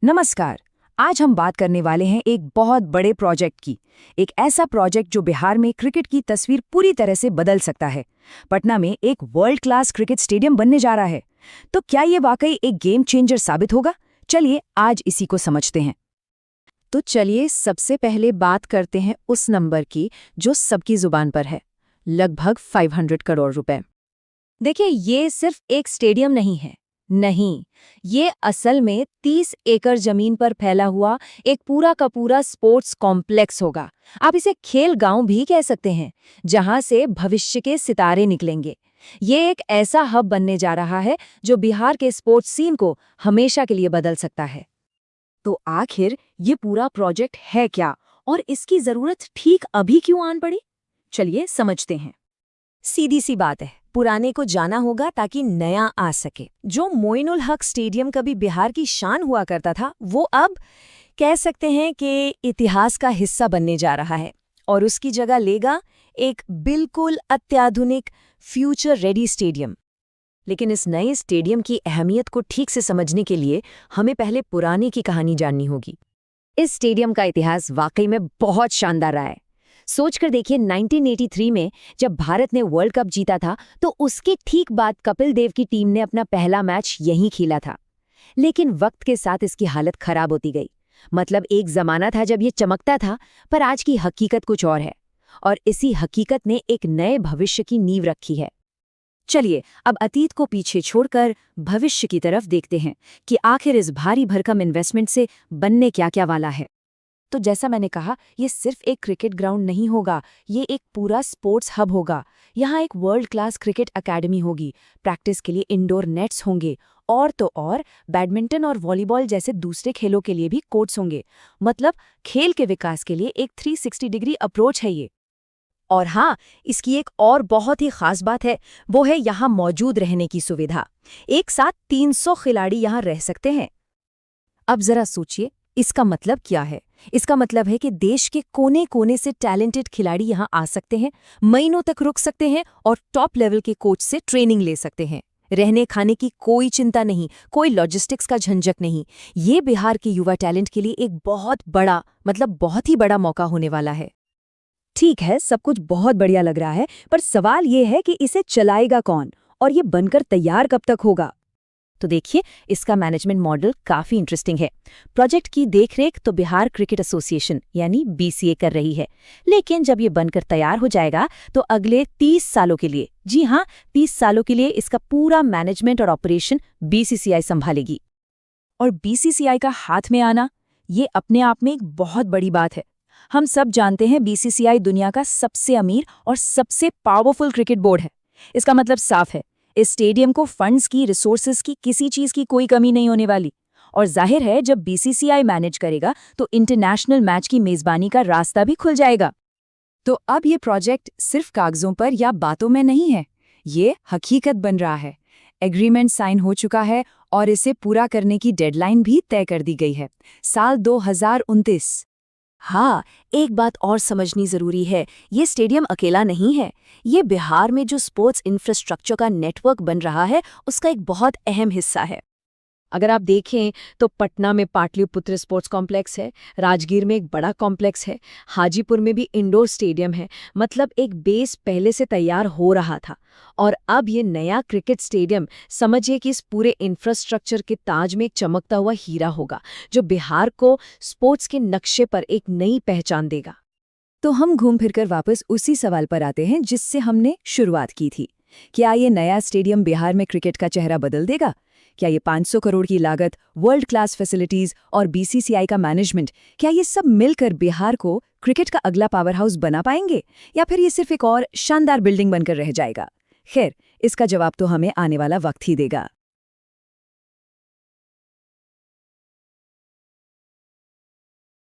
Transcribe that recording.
नमस्कार। आज हम बात करने वाले हैं एक बहुत बड़े प्रोजेक्ट की। एक ऐसा प्रोजेक्ट जो बिहार में क्रिकेट की तस्वीर पूरी तरह से बदल सकता है। पटना में एक वर्ल्ड क्लास क्रिकेट स्टेडियम बनने जा रहा है। तो क्या ये वाकई एक गेम चेंजर साबित होगा? चलिए आज इसी को समझते हैं। तो चलिए सबसे पहले बात करते हैं उस नंबर की जो सबकी जुबान पर है, लगभग 500 करोड़ रुपए। देखिए, ये सिर्फ एक स्टेडियम नहीं है। नहीं, ये असल में 30 एकड़ जमीन पर फैला हुआ एक पूरा का पूरा स्पोर्ट्स कॉम्प्लेक्स होगा। आप इसे खेल गांव भी कह सकते हैं, जहां से भविष्य के सितारे निकलेंगे। ये एक ऐसा हब बनने जा रहा है जो बिहार के स्पोर्ट्स सीन को हमेशा के लिए बदल सकता है। तो आखिर ये पूरा प्रोजेक्ट है क्या और इसकी जरूरत ठीक अभी क्यों आन पड़ी? चलिए समझते हैं। सीधी सी बात है, पुराने को जाना होगा ताकि नया आ सके। जो मोइनुल हक स्टेडियम कभी बिहार की शान हुआ करता था, वो अब कह सकते हैं कि इतिहास का हिस्सा बनने जा रहा है और उसकी जगह लेगा एक बिल्कुल अत्याधुनिक फ्यूचर रेडी स्टेडियम। लेकिन इस नए स्टेडियम की अहमियत को ठीक से समझने के लिए हमें पहले पुराने की कहानी जाननी होगी। इस स्टेडियम का इतिहास वाकई में बहुत शानदार रहा है। सोचकर देखिए, 1983 में जब भारत ने वर्ल्ड कप जीता था तो उसके ठीक बाद कपिल देव की टीम ने अपना पहला मैच यहीं खेला था। लेकिन वक्त के साथ इसकी हालत खराब होती गई। मतलब एक जमाना था जब ये चमकता था, पर आज की हकीकत कुछ और है। और इसी हकीकत ने एक नए भविष्य की नींव रखी है। चलिए अब अतीत को पीछे छोड़कर भविष्य की तरफ देखते हैं कि आखिर इस भारी भरकम इन्वेस्टमेंट से बनने क्या क्या वाला है। तो जैसा मैंने कहा, ये सिर्फ एक क्रिकेट ग्राउंड नहीं होगा, ये एक पूरा स्पोर्ट्स हब होगा। यहाँ एक वर्ल्ड क्लास क्रिकेट एकेडमी होगी, प्रैक्टिस के लिए इंडोर नेट्स होंगे, और तो और बैडमिंटन और वॉलीबॉल जैसे दूसरे खेलों के लिए भी कोर्ट्स होंगे। मतलब खेल के विकास के लिए एक 360 डिग्री अप्रोच है ये। और हाँ, इसकी एक और बहुत ही खास बात है, वो है यहाँ मौजूद रहने की सुविधा। एक साथ 300 खिलाड़ी यहाँ रह सकते हैं। अब जरा सोचिए, इसका मतलब क्या है? इसका मतलब है कि देश के कोने कोने से टैलेंटेड खिलाड़ी यहाँ आ सकते हैं, महीनों तक रुक सकते हैं और टॉप लेवल के कोच से ट्रेनिंग ले सकते हैं। रहने खाने की कोई चिंता नहीं, कोई लॉजिस्टिक्स का झंझट नहीं। ये बिहार के युवा टैलेंट के लिए एक बहुत बड़ा, मतलब बहुत ही बड़ा मौका होने वाला है। ठीक है, सब कुछ बहुत बढ़िया लग रहा है, पर सवाल ये है कि इसे चलाएगा कौन और ये बनकर तैयार कब तक होगा? तो देखिए, इसका मैनेजमेंट मॉडल काफी इंटरेस्टिंग है। प्रोजेक्ट की देखरेख तो बिहार क्रिकेट एसोसिएशन यानी बीसीए कर रही है। लेकिन जब ये बनकर तैयार हो जाएगा तो अगले 30 सालों के लिए, जी हाँ, 30 सालों के लिए इसका पूरा मैनेजमेंट और ऑपरेशन बीसीसीआई संभालेगी। और बीसीसीआई का हाथ में आना, ये अपने आप में एक बहुत बड़ी बात है। हम सब जानते हैं बीसीसीआई दुनिया का सबसे अमीर और सबसे पावरफुल क्रिकेट बोर्ड है। इसका मतलब साफ है, इस स्टेडियम को फंड्स की, रिसोर्सेज की, किसी चीज की कोई कमी नहीं होने वाली। और जाहिर है, जब बीसीसीआई मैनेज करेगा तो इंटरनेशनल मैच की मेजबानी का रास्ता भी खुल जाएगा। तो अब ये प्रोजेक्ट सिर्फ कागजों पर या बातों में नहीं है, ये हकीकत बन रहा है। एग्रीमेंट साइन हो चुका है और इसे पूरा करने की डेडलाइन भी तय कर दी गई है, साल 2029। हाँ, एक बात और समझनी जरूरी है, ये स्टेडियम अकेला नहीं है। ये बिहार में जो स्पोर्ट्स इंफ्रास्ट्रक्चर का नेटवर्क बन रहा है, उसका एक बहुत अहम हिस्सा है। अगर आप देखें तो पटना में पाटलिपुत्र स्पोर्ट्स कॉम्प्लेक्स है, राजगीर में एक बड़ा कॉम्प्लेक्स है, हाजीपुर में भी इंडोर स्टेडियम है। मतलब एक बेस पहले से तैयार हो रहा था और अब ये नया क्रिकेट स्टेडियम, समझिए कि इस पूरे इंफ्रास्ट्रक्चर के ताज में एक चमकता हुआ हीरा होगा, जो बिहार को स्पोर्ट्स के नक्शे पर एक नई पहचान देगा। तो हम घूम फिरकर वापस उसी सवाल पर आते हैं जिससे हमने शुरुआत की थी। क्या ये नया स्टेडियम बिहार में क्रिकेट का चेहरा बदल देगा? क्या ये 500 करोड़ की लागत, वर्ल्ड क्लास फैसिलिटीज और बीसीसीआई का मैनेजमेंट, क्या ये सब मिलकर बिहार को क्रिकेट का अगला पावर हाउस बना पाएंगे, या फिर ये सिर्फ एक और शानदार बिल्डिंग बनकर रह जाएगा? खैर, इसका जवाब तो हमें आने वाला वक्त ही देगा।